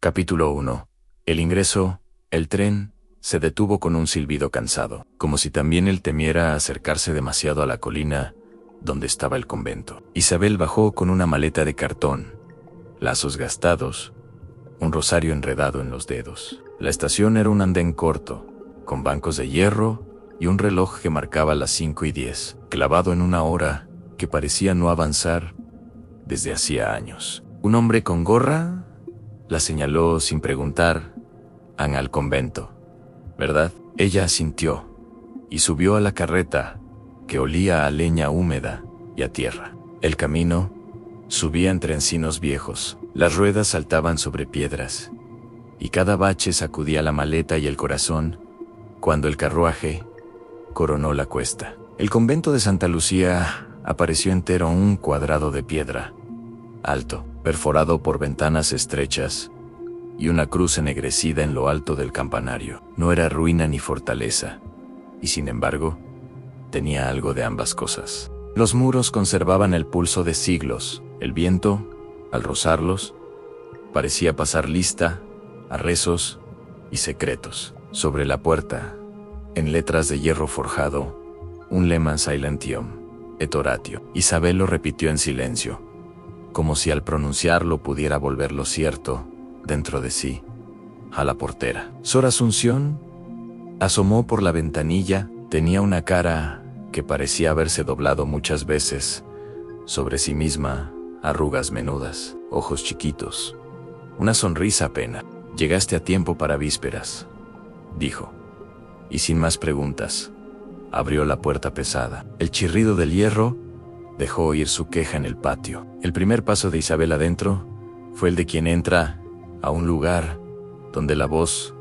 Capítulo 1. El ingreso. El tren se detuvo con un silbido cansado, como si también él temiera acercarse demasiado a la colina donde estaba el convento. Isabel bajó con una maleta de cartón, lazos gastados, un rosario enredado en los dedos. La estación era un andén corto, con bancos de hierro y un reloj que marcaba las 5:10, clavado en una hora que parecía no avanzar desde hacía años. Un hombre con gorra la señaló sin preguntar: «Van al convento, ¿verdad?». Ella asintió y subió a la carreta, que olía a leña húmeda y a tierra. El camino subía entre encinos viejos, las ruedas saltaban sobre piedras, y cada bache sacudía la maleta y el corazón cuando el carruaje coronó la cuesta. El convento de Santa Lucía apareció entero, un cuadrado de piedra, alto, perforado por ventanas estrechas, y una cruz ennegrecida en lo alto del campanario. No era ruina ni fortaleza, y sin embargo, tenía algo de ambas cosas. Los muros conservaban el pulso de siglos. El viento, al rozarlos, parecía pasar lista a rezos y secretos. Sobre la puerta, en letras de hierro forjado, un lema silentium et oratio. Isabel lo repitió en silencio, como si al pronunciarlo pudiera volverlo cierto dentro de sí, a la portera. Sor Asunción asomó por la ventanilla. Tenía una cara que parecía haberse doblado muchas veces sobre sí misma, arrugas menudas, ojos chiquitos, una sonrisa apenas. «Llegaste a tiempo para vísperas», dijo, y sin más preguntas, abrió la puerta pesada. El chirrido del hierro dejó oír su queja en el patio. El primer paso de Isabel adentro fue el de quien entra a un lugar donde la voz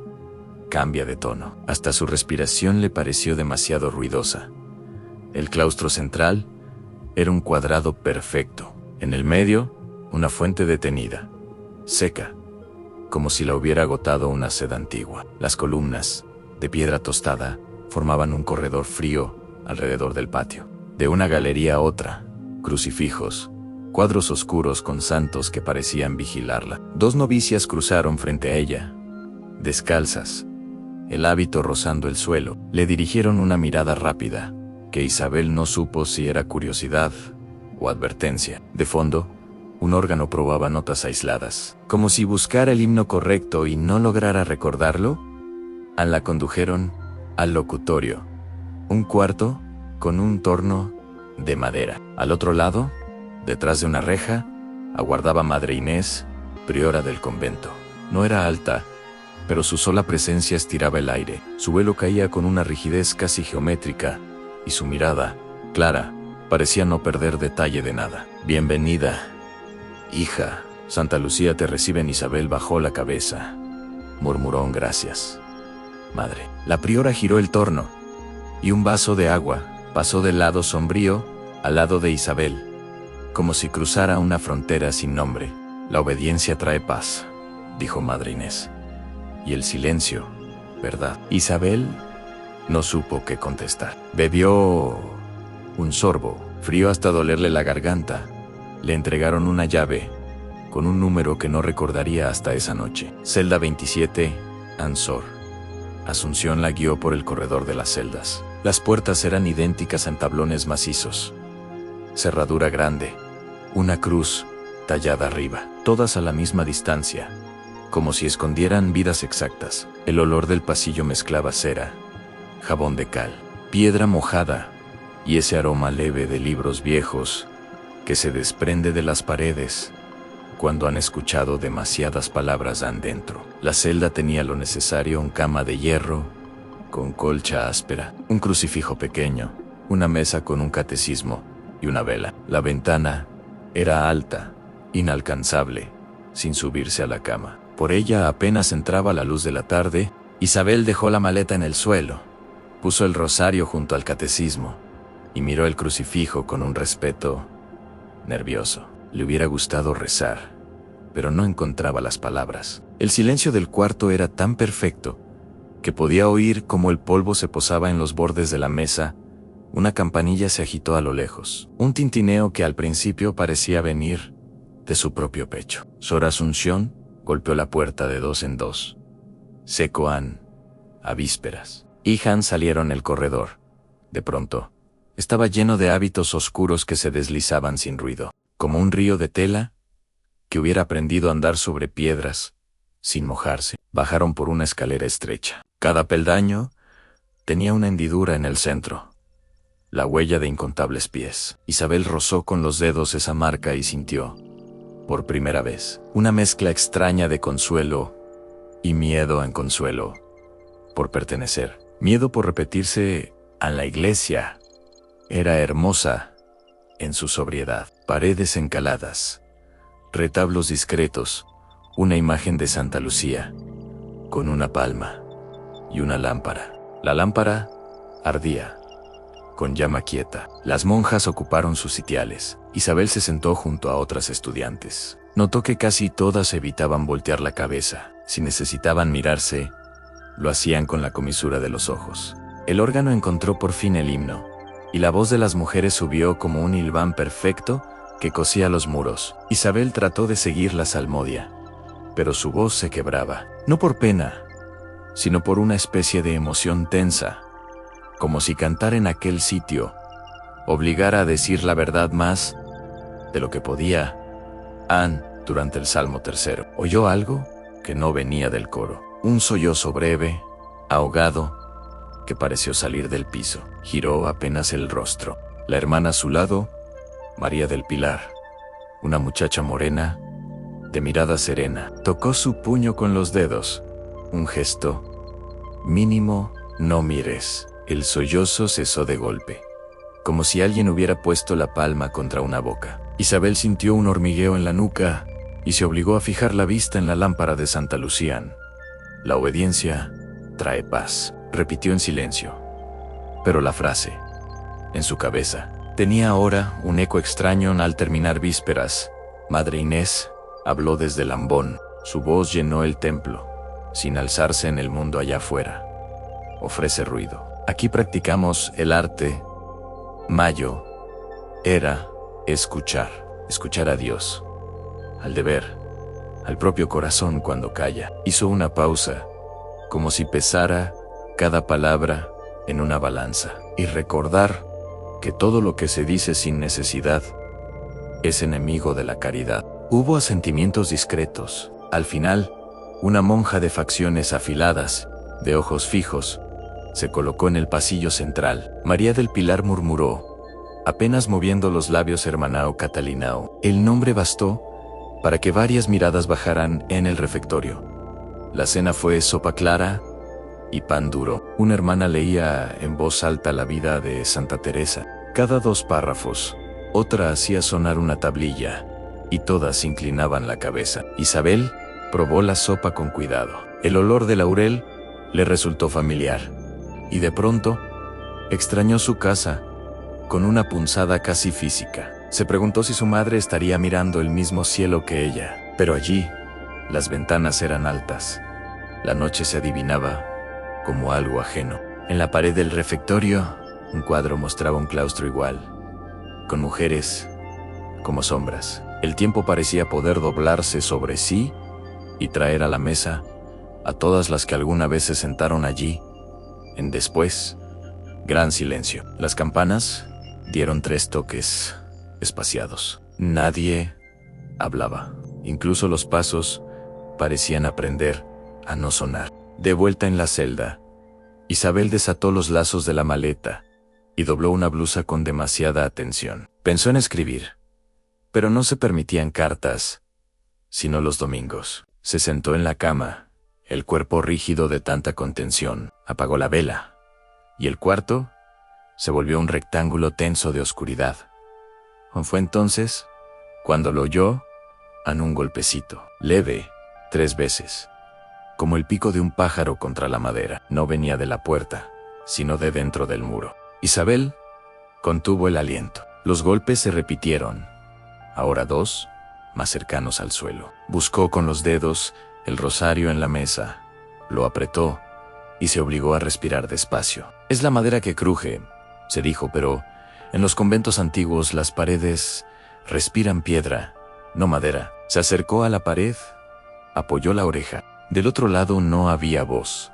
cambia de tono. Hasta su respiración le pareció demasiado ruidosa. El claustro central era un cuadrado perfecto. En el medio, una fuente detenida, seca, como si la hubiera agotado una sed antigua. Las columnas, de piedra tostada, formaban un corredor frío alrededor del patio. De una galería a otra, crucifijos, cuadros oscuros con santos que parecían vigilarla. Dos novicias cruzaron frente a ella, descalzas, el hábito rozando el suelo. Le dirigieron una mirada rápida, que Isabel no supo si era curiosidad o advertencia. De fondo, un órgano probaba notas aisladas, como si buscara el himno correcto y no lograra recordarlo. La condujeron al locutorio, un cuarto con un torno de madera. Al otro lado, detrás de una reja, aguardaba Madre Inés, priora del convento. No era alta, pero su sola presencia estiraba el aire. Su velo caía con una rigidez casi geométrica, y su mirada, clara, parecía no perder detalle de nada. «Bienvenida, hija. Santa Lucía te recibe». Isabel bajó la cabeza. Murmuró un «gracias, madre». La priora giró el torno, y un vaso de agua pasó del lado sombrío al lado de Isabel, como si cruzara una frontera sin nombre. «La obediencia trae paz», dijo Madre Inés. «Y el silencio, ¿verdad?». Isabel no supo qué contestar. Bebió un sorbo, frío hasta dolerle la garganta. Le entregaron una llave, con un número que no recordaría hasta esa noche. Celda 27, Ansor. Asunción la guió por el corredor de las celdas. Las puertas eran idénticas en tablones macizos. Cerradura grande, una cruz tallada arriba, todas a la misma distancia, como si escondieran vidas exactas. El olor del pasillo mezclaba cera, jabón de cal, piedra mojada y ese aroma leve de libros viejos que se desprende de las paredes cuando han escuchado demasiadas palabras adentro. La celda tenía lo necesario: una cama de hierro con colcha áspera, un crucifijo pequeño, una mesa con un catecismo y una vela. La ventana era alta, inalcanzable, sin subirse a la cama. Por ella apenas entraba la luz de la tarde. Isabel dejó la maleta en el suelo, puso el rosario junto al catecismo y miró el crucifijo con un respeto nervioso. Le hubiera gustado rezar, pero no encontraba las palabras. El silencio del cuarto era tan perfecto que podía oír cómo el polvo se posaba en los bordes de la mesa. Una campanilla se agitó a lo lejos, un tintineo que al principio parecía venir de su propio pecho. Sor Asunción Golpeó la puerta de dos en dos. Secoan, a vísperas. Y Han salieron el corredor. De pronto, estaba lleno de hábitos oscuros que se deslizaban sin ruido, como un río de tela que hubiera aprendido a andar sobre piedras, sin mojarse. Bajaron por una escalera estrecha. Cada peldaño tenía una hendidura en el centro, la huella de incontables pies. Isabel rozó con los dedos esa marca y sintió, por primera vez, una mezcla extraña de consuelo y miedo en consuelo por pertenecer. Miedo por repetirse a la iglesia. Era hermosa en su sobriedad. Paredes encaladas, retablos discretos, una imagen de Santa Lucía, con una palma y una lámpara. La lámpara ardía, con llama quieta. Las monjas ocuparon sus sitiales. Isabel se sentó junto a otras estudiantes. Notó que casi todas evitaban voltear la cabeza. Si necesitaban mirarse, lo hacían con la comisura de los ojos. El órgano encontró por fin el himno, y la voz de las mujeres subió como un hilván perfecto que cosía los muros. Isabel trató de seguir la salmodia, pero su voz se quebraba, no por pena, sino por una especie de emoción tensa, como si cantar en aquel sitio obligara a decir la verdad más de lo que podía. Anne, durante el Salmo tercero, oyó algo que no venía del coro, un sollozo breve, ahogado, que pareció salir del piso. Giró apenas el rostro. La hermana a su lado, María del Pilar, una muchacha morena, de mirada serena, tocó su puño con los dedos. Un gesto mínimo: no mires. El sollozo cesó de golpe, como si alguien hubiera puesto la palma contra una boca. Isabel sintió un hormigueo en la nuca y se obligó a fijar la vista en la lámpara de Santa Lucía. La obediencia trae paz, repitió en silencio. Pero la frase, en su cabeza, tenía ahora un eco extraño. Al terminar vísperas, Madre Inés habló desde el ambón. Su voz llenó el templo, sin alzarse en el mundo allá afuera. Ofrece ruido. Aquí practicamos el arte. Mayo era escuchar a Dios, al deber, al propio corazón cuando calla. Hizo una pausa, como si pesara cada palabra en una balanza, y recordar que todo lo que se dice sin necesidad es enemigo de la caridad. Hubo asentimientos discretos. Al final, una monja de facciones afiladas, de ojos fijos, se colocó en el pasillo central. María del Pilar murmuró, apenas moviendo los labios: hermanao Catalinao. El nombre bastó para que varias miradas bajaran en el refectorio. La cena fue sopa clara y pan duro. Una hermana leía en voz alta la vida de Santa Teresa. Cada 2 párrafos, otra hacía sonar una tablilla, y todas inclinaban la cabeza. Isabel probó la sopa con cuidado. El olor de laurel le resultó familiar, y de pronto extrañó su casa con una punzada casi física. Se preguntó si su madre estaría mirando el mismo cielo que ella, pero allí las ventanas eran altas. La noche se adivinaba como algo ajeno. En la pared del refectorio, un cuadro mostraba un claustro igual, con mujeres como sombras. El tiempo parecía poder doblarse sobre sí y traer a la mesa a todas las que alguna vez se sentaron allí. En después, gran silencio. Las campanas dieron 3 toques espaciados. Nadie hablaba. Incluso los pasos parecían aprender a no sonar. De vuelta en la celda, Isabel desató los lazos de la maleta y dobló una blusa con demasiada atención. Pensó en escribir, pero no se permitían cartas, sino los domingos. Se sentó en la cama, el cuerpo rígido de tanta contención. Apagó la vela, y el cuarto se volvió un rectángulo tenso de oscuridad. Fue entonces cuando lo oyó en un golpecito, leve, 3 veces, como el pico de un pájaro contra la madera. No venía de la puerta, sino de dentro del muro. Isabel contuvo el aliento. Los golpes se repitieron, ahora 2, más cercanos al suelo. Buscó con los dedos el rosario en la mesa, lo apretó y se obligó a respirar despacio. Es la madera que cruje, se dijo, pero en los conventos antiguos las paredes respiran piedra, no madera. Se acercó a la pared apoyó la oreja. Del otro lado no había voz,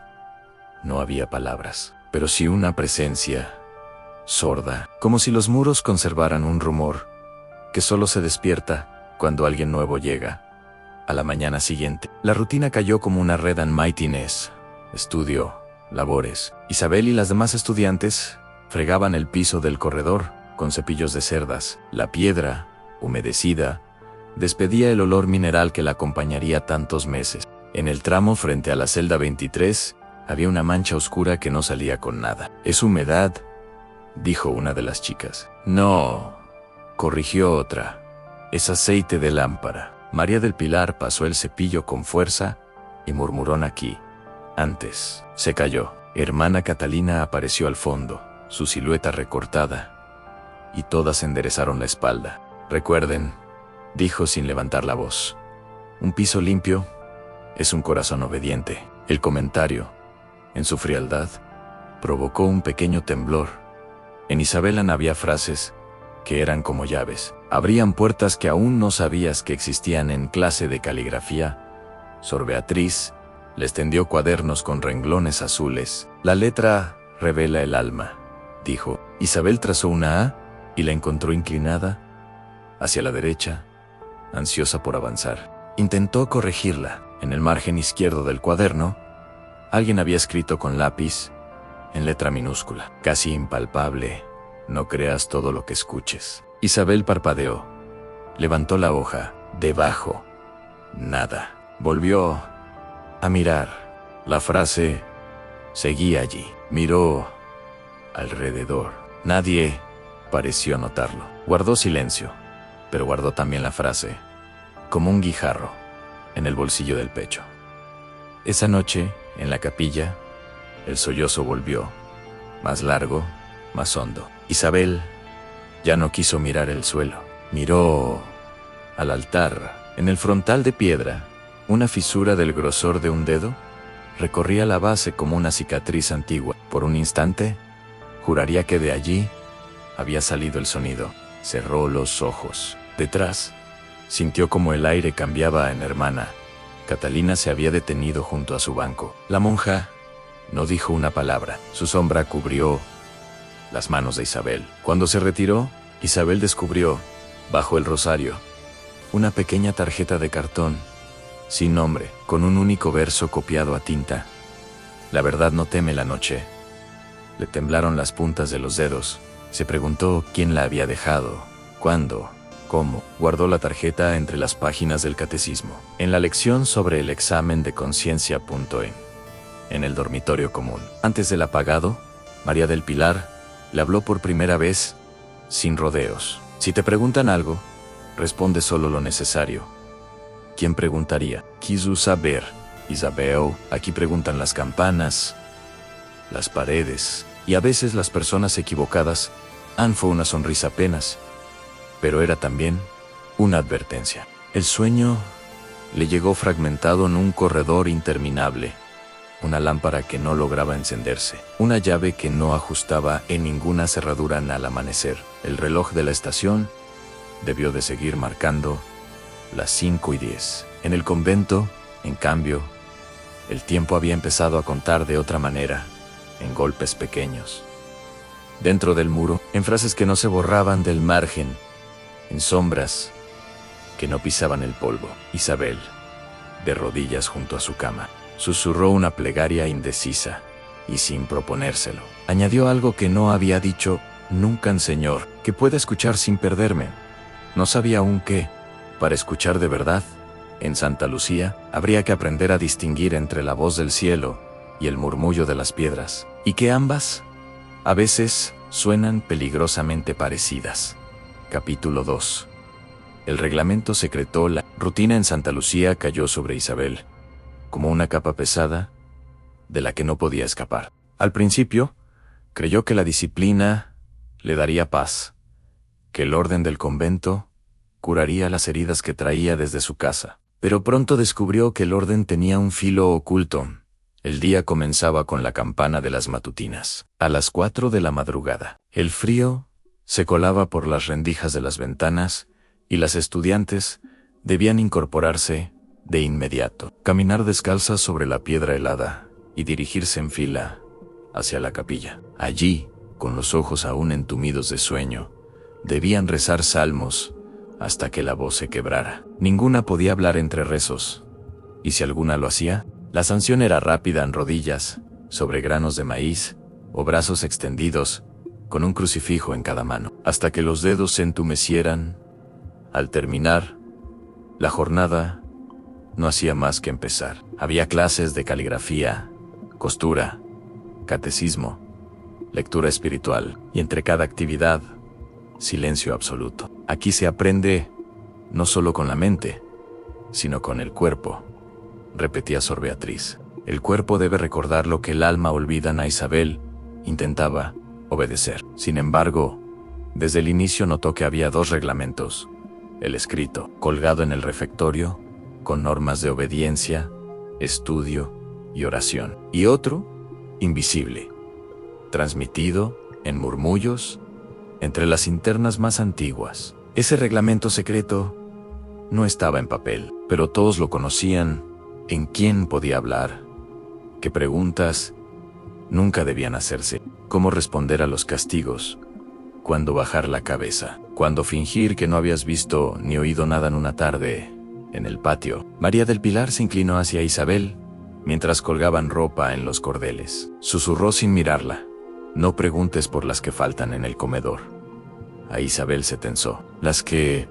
no había palabras, pero sí una presencia sorda, como si los muros conservaran un rumor que solo se despierta cuando alguien nuevo llega. A la mañana siguiente, la rutina cayó como una red en Mightiness. Estudio, labores. Isabel y las demás estudiantes fregaban el piso del corredor con cepillos de cerdas. La piedra, humedecida, despedía el olor mineral que la acompañaría tantos meses. En el tramo frente a la celda 23 había una mancha oscura que no salía con nada. «Es humedad», dijo una de las chicas. «No», corrigió otra. «Es aceite de lámpara». María del Pilar pasó el cepillo con fuerza y murmuró aquí. Antes. Se calló. Hermana Catalina apareció al fondo, su silueta recortada, y todas enderezaron la espalda. «Recuerden», dijo sin levantar la voz, «un piso limpio es un corazón obediente». El comentario, en su frialdad, provocó un pequeño temblor. En Isabel había frases que eran como llaves. Abrían puertas que aún no sabías que existían. En clase de caligrafía, Sor Beatriz les tendió cuadernos con renglones azules. «La letra revela el alma», dijo. Isabel trazó una A y la encontró inclinada hacia la derecha, ansiosa por avanzar. Intentó corregirla. En el margen izquierdo del cuaderno, alguien había escrito con lápiz, en letra minúscula, casi impalpable: «No creas todo lo que escuches». Isabel parpadeó. Levantó la hoja. Debajo, nada. Volvió a mirar. La frase seguía allí. Miró alrededor. Nadie pareció notarlo. Guardó silencio, pero guardó también la frase, como un guijarro, en el bolsillo del pecho. Esa noche, en la capilla, el sollozo volvió, más largo, más hondo. Isabel ya no quiso mirar el suelo. Miró al altar. En el frontal de piedra, una fisura del grosor de un dedo recorría la base como una cicatriz antigua. Por un instante, juraría que de allí había salido el sonido. Cerró los ojos. Detrás, sintió como el aire cambiaba en hermana. Catalina se había detenido junto a su banco. La monja no dijo una palabra. Su sombra cubrió las manos de Isabel. Cuando se retiró, Isabel descubrió, bajo el rosario, una pequeña tarjeta de cartón, sin nombre, con un único verso copiado a tinta. «La verdad no teme la noche». Le temblaron las puntas de los dedos. Se preguntó quién la había dejado, cuándo, cómo. Guardó la tarjeta entre las páginas del catecismo. En la lección sobre el examen de conciencia. En el dormitorio común. Antes del apagado, María del Pilar le habló por primera vez, sin rodeos. «Si te preguntan algo, responde solo lo necesario». ¿Quién preguntaría? Quiso saber. Isabel, aquí preguntan las campanas, las paredes, y a veces las personas equivocadas. Anne fue una sonrisa apenas, pero era también una advertencia. El sueño le llegó fragmentado en un corredor interminable. Una lámpara que no lograba encenderse. Una llave que no ajustaba en ninguna cerradura al amanecer. El reloj de la estación debió de seguir marcando las 5:10. En el convento, en cambio, el tiempo había empezado a contar de otra manera, en golpes pequeños. Dentro del muro, en frases que no se borraban del margen, en sombras que no pisaban el polvo. Isabel, de rodillas junto a su cama, susurró una plegaria indecisa y sin proponérselo. Añadió algo que no había dicho nunca: Señor, que pueda escuchar sin perderme. No sabía aún que, para escuchar de verdad, en Santa Lucía, habría que aprender a distinguir entre la voz del cielo y el murmullo de las piedras, y que ambas, a veces, suenan peligrosamente parecidas. Capítulo 2. El reglamento secretó. La rutina en Santa Lucía cayó sobre Isabel, como una capa pesada, de la que no podía escapar. Al principio, creyó que la disciplina le daría paz, que el orden del convento curaría las heridas que traía desde su casa. Pero pronto descubrió que el orden tenía un filo oculto. El día comenzaba con la campana de las matutinas. A las 4 de la madrugada. El frío se colaba por las rendijas de las ventanas y las estudiantes debían incorporarse de inmediato, caminar descalzas sobre la piedra helada y dirigirse en fila hacia la capilla. Allí, con los ojos aún entumidos de sueño, debían rezar salmos hasta que la voz se quebrara. Ninguna podía hablar entre rezos, y si alguna lo hacía, la sanción era rápida en rodillas, sobre granos de maíz, o brazos extendidos, con un crucifijo en cada mano, hasta que los dedos se entumecieran. Al terminar, la jornada no hacía más que empezar. Había clases de caligrafía, costura, catecismo, lectura espiritual, y entre cada actividad, silencio absoluto. Aquí se aprende no solo con la mente, sino con el cuerpo, repetía Sor Beatriz. El cuerpo debe recordar lo que el alma olvida. Ana Isabel intentaba obedecer. Sin embargo, desde el inicio notó que había dos reglamentos: el escrito, colgado en el refectorio, con normas de obediencia, estudio y oración, y otro, invisible, transmitido en murmullos entre las internas más antiguas. Ese reglamento secreto no estaba en papel, pero todos lo conocían: en quién podía hablar, qué preguntas nunca debían hacerse, cómo responder a los castigos, cuándo bajar la cabeza, cuándo fingir que no habías visto ni oído nada en una tarde en el patio. María del Pilar se inclinó hacia Isabel mientras colgaban ropa en los cordeles. Susurró sin mirarla: no preguntes por las que faltan en el comedor. A Isabel se tensó. ¿Las que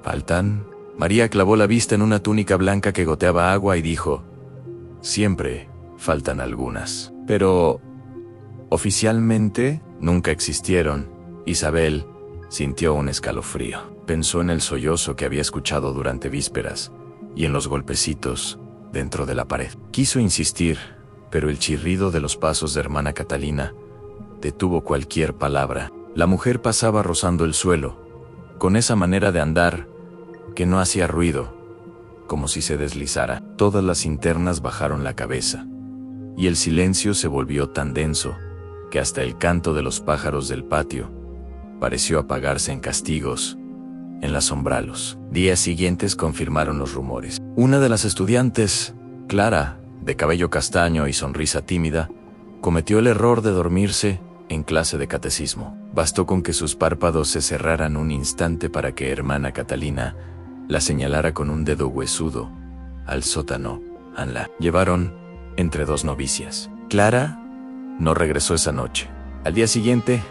faltan? María clavó la vista en una túnica blanca que goteaba agua y dijo: siempre faltan algunas, pero oficialmente nunca existieron. Isabel sintió un escalofrío. Pensó en el sollozo que había escuchado durante vísperas y en los golpecitos dentro de la pared. Quiso insistir, pero el chirrido de los pasos de hermana Catalina detuvo cualquier palabra. La mujer pasaba rozando el suelo, con esa manera de andar que no hacía ruido, como si se deslizara. Todas las internas bajaron la cabeza, y el silencio se volvió tan denso que hasta el canto de los pájaros del patio pareció apagarse en castigos en las sombralos. Días siguientes confirmaron los rumores. Una de las estudiantes, Clara, de cabello castaño y sonrisa tímida, cometió el error de dormirse en clase de catecismo. Bastó con que sus párpados se cerraran un instante para que hermana Catalina la señalara con un dedo huesudo al sótano. La llevaron entre dos novicias. Clara no regresó esa noche. Al día siguiente,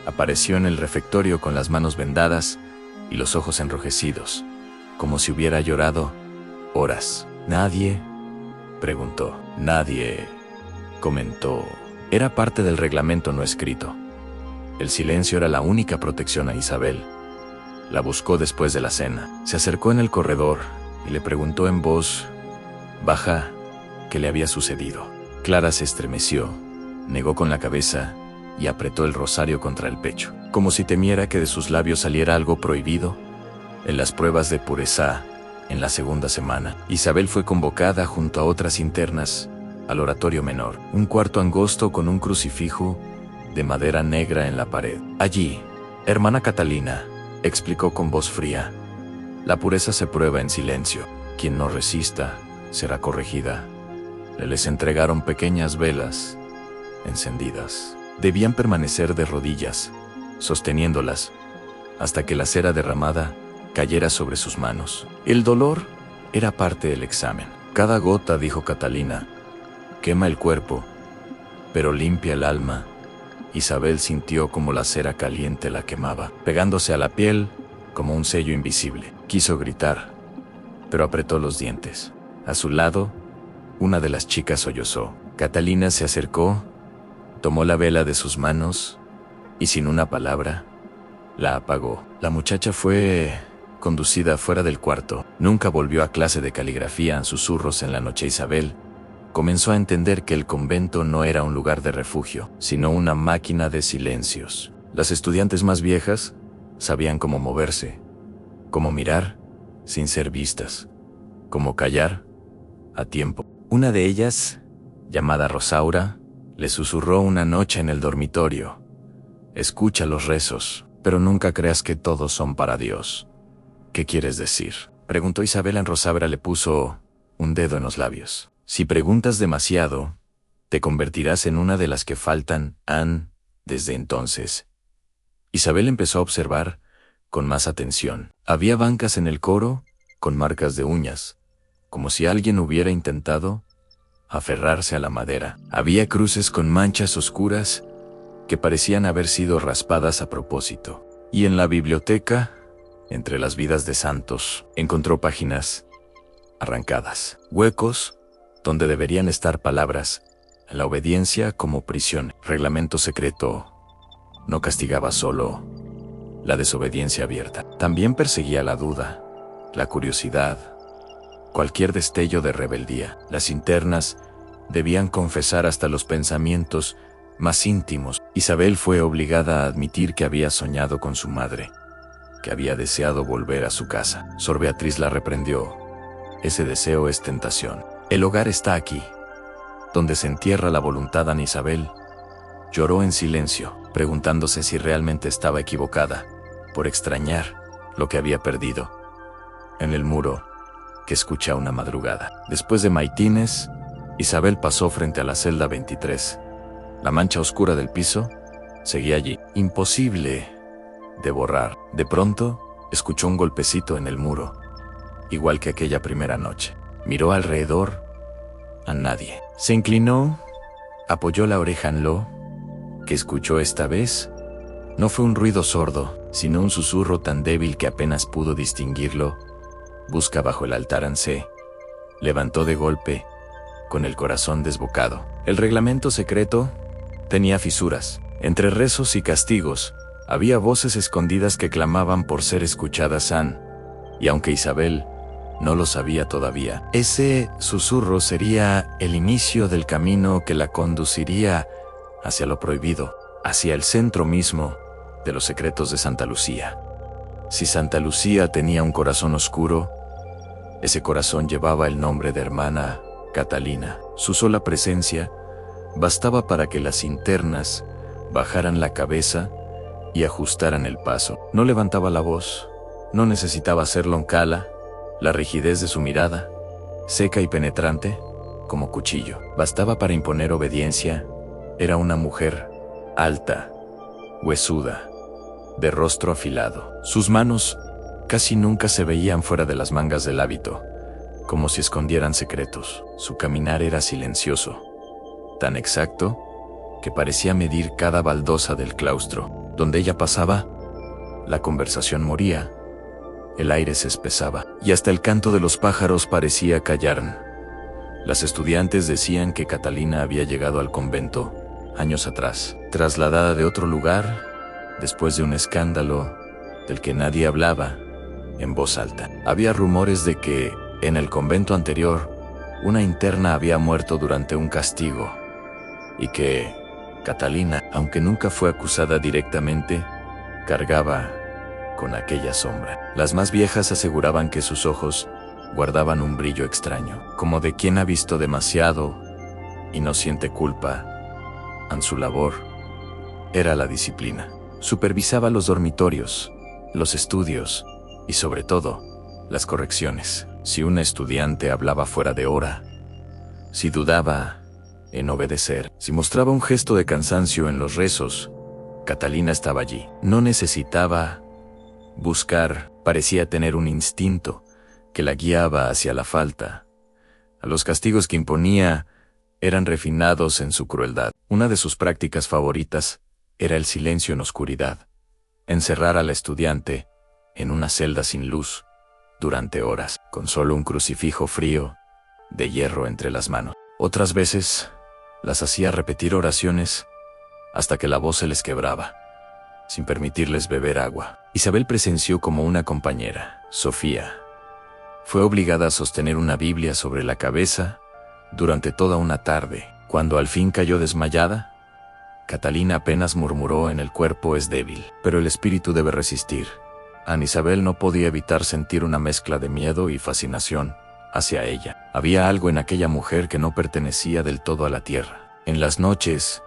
apareció en el refectorio con las manos vendadas y los ojos enrojecidos, como si hubiera llorado horas. ¿Nadie?, preguntó. Nadie, comentó. Era parte del reglamento no escrito. El silencio era la única protección a Isabel. La buscó después de la cena. Se acercó en el corredor y le preguntó en voz baja qué le había sucedido. Clara se estremeció, negó con la cabeza y apretó el rosario contra el pecho, como si temiera que de sus labios saliera algo prohibido. En las pruebas de pureza, en la segunda semana, Isabel fue convocada junto a otras internas al oratorio menor, un cuarto angosto con un crucifijo de madera negra en la pared. Allí, hermana Catalina explicó con voz fría: la pureza se prueba en silencio. Quien no resista será corregida. Les entregaron pequeñas velas encendidas. Debían permanecer de rodillas, sosteniéndolas, hasta que la cera derramada cayera sobre sus manos. El dolor era parte del examen. Cada gota, dijo Catalina, quema el cuerpo, pero limpia el alma. Isabel sintió como la cera caliente la quemaba, pegándose a la piel como un sello invisible. Quiso gritar, pero apretó los dientes. A su lado, una de las chicas sollozó. Catalina se acercó, tomó la vela de sus manos y sin una palabra, la apagó. La muchacha fue conducida fuera del cuarto. Nunca volvió a clase de caligrafía en susurros en la noche. Isabel comenzó a entender que el convento no era un lugar de refugio, sino una máquina de silencios. Las estudiantes más viejas sabían cómo moverse, cómo mirar sin ser vistas, cómo callar a tiempo. Una de ellas, llamada Rosaura, le susurró una noche en el dormitorio: escucha los rezos, pero nunca creas que todos son para Dios. ¿Qué quieres decir? preguntó Isabel. Rosaura le puso un dedo en los labios. Si preguntas demasiado, te convertirás en una de las que faltan, Anne. Desde entonces, Isabel empezó a observar con más atención. Había bancas en el coro, con marcas de uñas, como si alguien hubiera intentado aferrarse a la madera. Había cruces con manchas oscuras que parecían haber sido raspadas a propósito. Y en la biblioteca, entre las vidas de santos, encontró páginas arrancadas, huecos donde deberían estar palabras. La obediencia como prisión. Reglamento secreto no castigaba solo la desobediencia abierta. También perseguía la duda, la curiosidad, cualquier destello de rebeldía. Las internas debían confesar hasta los pensamientos más íntimos. Isabel fue obligada a admitir que había soñado con su madre, que había deseado volver a su casa. Sor Beatriz la reprendió. Ese deseo es tentación. El hogar está aquí, donde se entierra la voluntad. Ana Isabel lloró en silencio, preguntándose si realmente estaba equivocada por extrañar lo que había perdido. En el muro que escucha una madrugada. Después de maitines, Isabel pasó frente a la celda 23. La mancha oscura del piso seguía allí, imposible de borrar. De pronto, escuchó un golpecito en el muro, igual que aquella primera noche. Miró alrededor. A nadie. Se inclinó, apoyó la oreja en lo que escuchó esta vez. No fue un ruido sordo, sino un susurro tan débil que apenas pudo distinguirlo. Busca bajo el altar. Anne se levantó de golpe, con el corazón desbocado. El reglamento secreto tenía fisuras. Entre rezos y castigos, había voces escondidas que clamaban por ser escuchadas. Anne, y aunque Isabel no lo sabía todavía, ese susurro sería el inicio del camino que la conduciría hacia lo prohibido, hacia el centro mismo de los secretos de Santa Lucía. Si Santa Lucía tenía un corazón oscuro, ese corazón llevaba el nombre de hermana Catalina. Su sola presencia bastaba para que las internas bajaran la cabeza y ajustaran el paso. No levantaba la voz, no necesitaba hacerlo en cala. La rigidez de su mirada, seca y penetrante, como cuchillo, bastaba para imponer obediencia. Era una mujer alta, huesuda, de rostro afilado. Sus manos casi nunca se veían fuera de las mangas del hábito, como si escondieran secretos. Su caminar era silencioso, tan exacto que parecía medir cada baldosa del claustro. Donde ella pasaba, la conversación moría. El aire se espesaba, y hasta el canto de los pájaros parecía callar. Las estudiantes decían que Catalina había llegado al convento años atrás, trasladada de otro lugar, después de un escándalo del que nadie hablaba en voz alta. Había rumores de que, en el convento anterior, una interna había muerto durante un castigo, y que Catalina, aunque nunca fue acusada directamente, cargaba con aquella sombra. Las más viejas aseguraban que sus ojos guardaban un brillo extraño, como de quien ha visto demasiado y no siente culpa. En su labor era la disciplina. Supervisaba los dormitorios, los estudios y, sobre todo, las correcciones. Si una estudiante hablaba fuera de hora, si dudaba en obedecer, si mostraba un gesto de cansancio en los rezos, Catalina estaba allí. No necesitaba buscar, parecía tener un instinto que la guiaba hacia la falta. A los castigos que imponía eran refinados en su crueldad. Una de sus prácticas favoritas era el silencio en oscuridad, encerrar a la estudiante en una celda sin luz durante horas, con solo un crucifijo frío de hierro entre las manos. Otras veces las hacía repetir oraciones hasta que la voz se les quebraba, sin permitirles beber agua. Isabel presenció como una compañera, Sofía. Fue obligada a sostener una Biblia sobre la cabeza durante toda una tarde. Cuando al fin cayó desmayada, Catalina apenas murmuró: en el cuerpo es débil, pero el espíritu debe resistir. Ana Isabel no podía evitar sentir una mezcla de miedo y fascinación hacia ella. Había algo en aquella mujer que no pertenecía del todo a la tierra. En las noches,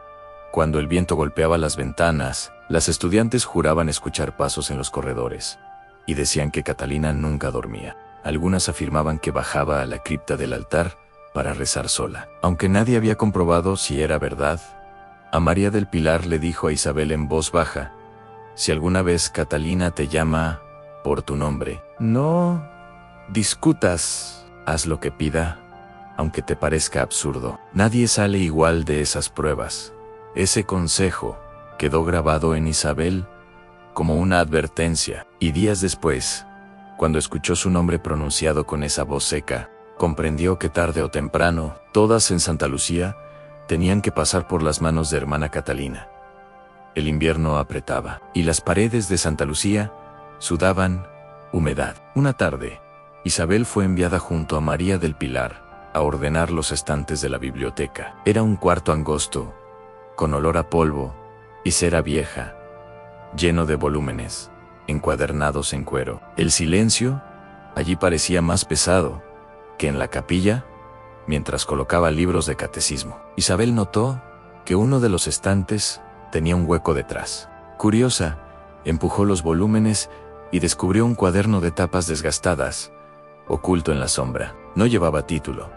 cuando el viento golpeaba las ventanas, las estudiantes juraban escuchar pasos en los corredores y decían que Catalina nunca dormía. Algunas afirmaban que bajaba a la cripta del altar para rezar sola. Aunque nadie había comprobado si era verdad, a María del Pilar le dijo a Isabel en voz baja: si alguna vez Catalina te llama por tu nombre, no discutas, haz lo que pida, aunque te parezca absurdo. Nadie sale igual de esas pruebas. Ese consejo quedó grabado en Isabel como una advertencia, y días después, cuando escuchó su nombre pronunciado con esa voz seca, comprendió que tarde o temprano, todas en Santa Lucía tenían que pasar por las manos de hermana Catalina. El invierno apretaba, y las paredes de Santa Lucía sudaban humedad. Una tarde, Isabel fue enviada junto a María del Pilar a ordenar los estantes de la biblioteca. Era un cuarto angosto, con olor a polvo y cera vieja, lleno de volúmenes, encuadernados en cuero. El silencio allí parecía más pesado que en la capilla, mientras colocaba libros de catecismo. Isabel notó que uno de los estantes tenía un hueco detrás. Curiosa, empujó los volúmenes y descubrió un cuaderno de tapas desgastadas, oculto en la sombra. No llevaba título,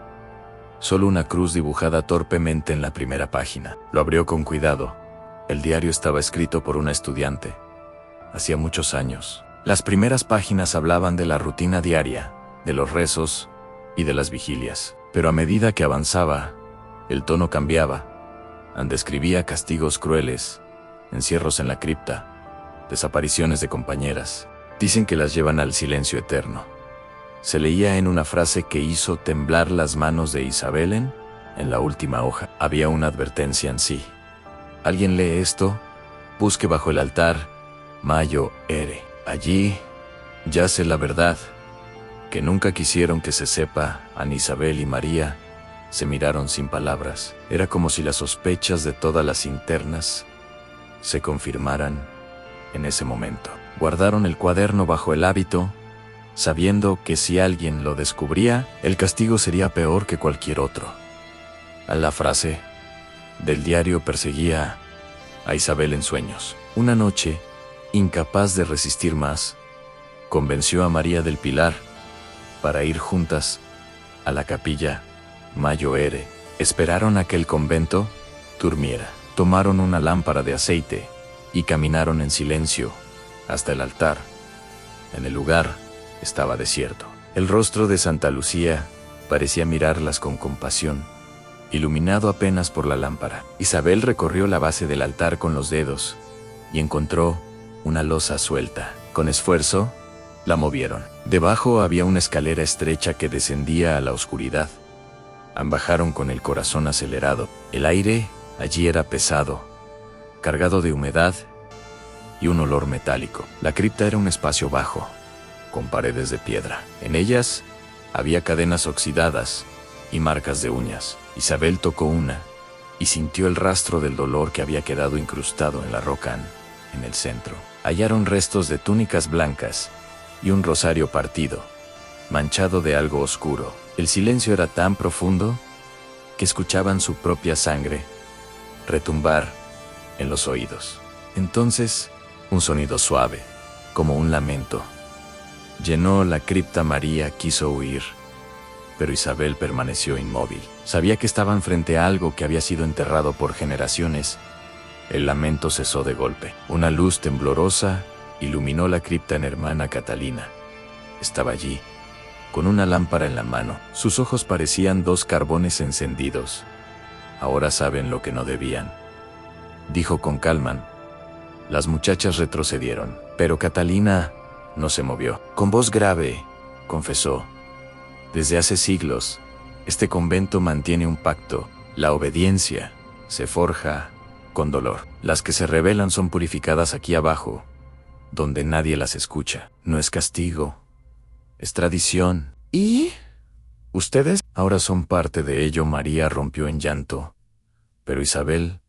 solo una cruz dibujada torpemente en la primera página. Lo abrió con cuidado. El diario estaba escrito por una estudiante. Hacía muchos años. Las primeras páginas hablaban de la rutina diaria, de los rezos y de las vigilias. Pero a medida que avanzaba, el tono cambiaba. Describía castigos crueles, encierros en la cripta, desapariciones de compañeras. Dicen que las llevan al silencio eterno. Se leía en una frase que hizo temblar las manos de Isabel en la última hoja. Había una advertencia en sí. ¿Alguien lee esto? Busque bajo el altar Mayo Ere. Allí yace la verdad, que nunca quisieron que se sepa. Ana Isabel y María se miraron sin palabras. Era como si las sospechas de todas las internas se confirmaran en ese momento. Guardaron el cuaderno bajo el hábito, sabiendo que si alguien lo descubría, el castigo sería peor que cualquier otro. A la frase del diario perseguía a Isabel en sueños. Una noche, incapaz de resistir más, convenció a María del Pilar para ir juntas a la capilla Mayo Ere. Esperaron a que el convento durmiera. Tomaron una lámpara de aceite y caminaron en silencio hasta el altar. En el lugar estaba desierto. El rostro de Santa Lucía parecía mirarlas con compasión, iluminado apenas por la lámpara. Isabel recorrió la base del altar con los dedos y encontró una losa suelta. Con esfuerzo, la movieron. Debajo había una escalera estrecha que descendía a la oscuridad. Bajaron con el corazón acelerado. El aire allí era pesado, cargado de humedad y un olor metálico. La cripta era un espacio bajo, con paredes de piedra. En ellas había cadenas oxidadas y marcas de uñas. Isabel tocó una y sintió el rastro del dolor que había quedado incrustado en la roca en el centro. Hallaron restos de túnicas blancas y un rosario partido, manchado de algo oscuro. El silencio era tan profundo que escuchaban su propia sangre retumbar en los oídos. Entonces, un sonido suave, como un lamento, llenó la cripta. María quiso huir, pero Isabel permaneció inmóvil. Sabía que estaban frente a algo que había sido enterrado por generaciones. El lamento cesó de golpe. Una luz temblorosa iluminó la cripta en hermana Catalina. Estaba allí, con una lámpara en la mano. Sus ojos parecían dos carbones encendidos. Ahora saben lo que no debían, dijo con calma. Las muchachas retrocedieron, pero Catalina no se movió. Con voz grave, confesó: desde hace siglos, este convento mantiene un pacto. La obediencia se forja con dolor. Las que se rebelan son purificadas aquí abajo, donde nadie las escucha. No es castigo, es tradición. ¿Y ustedes? Ahora son parte de ello. María rompió en llanto, pero Isabel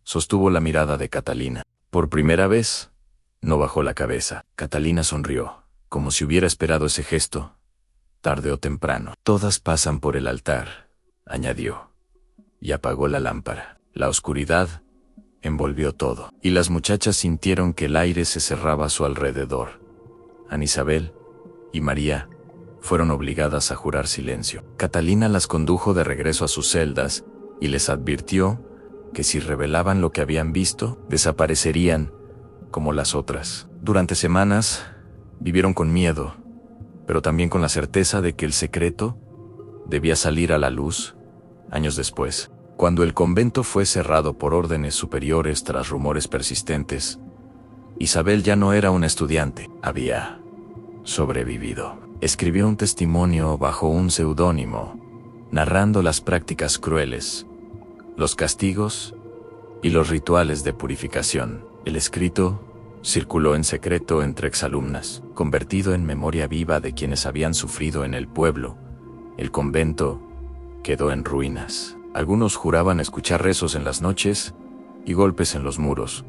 sostuvo la mirada de Catalina. Por primera vez, no bajó la cabeza. Catalina sonrió, como si hubiera esperado ese gesto. Tarde o temprano, todas pasan por el altar, añadió, y apagó la lámpara. La oscuridad envolvió todo, y las muchachas sintieron que el aire se cerraba a su alrededor. Ana Isabel y María fueron obligadas a jurar silencio. Catalina las condujo de regreso a sus celdas y les advirtió que si revelaban lo que habían visto, desaparecerían como las otras. Durante semanas vivieron con miedo, pero también con la certeza de que el secreto debía salir a la luz años después. Cuando el convento fue cerrado por órdenes superiores tras rumores persistentes, Isabel ya no era una estudiante, había sobrevivido. Escribió un testimonio bajo un seudónimo, narrando las prácticas crueles, los castigos y los rituales de purificación. El escrito circuló en secreto entre exalumnas, convertido en memoria viva de quienes habían sufrido en el pueblo. El convento quedó en ruinas. Algunos juraban escuchar rezos en las noches y golpes en los muros,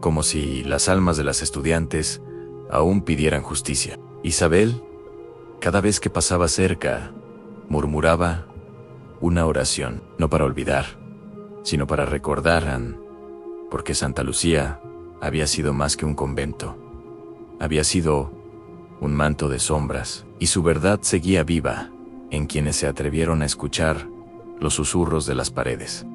como si las almas de las estudiantes aún pidieran justicia. Isabel, cada vez que pasaba cerca, murmuraba una oración, no para olvidar, sino para recordar, porque Santa Lucía había sido más que un convento. Había sido un manto de sombras, y su verdad seguía viva en quienes se atrevieron a escuchar los susurros de las paredes.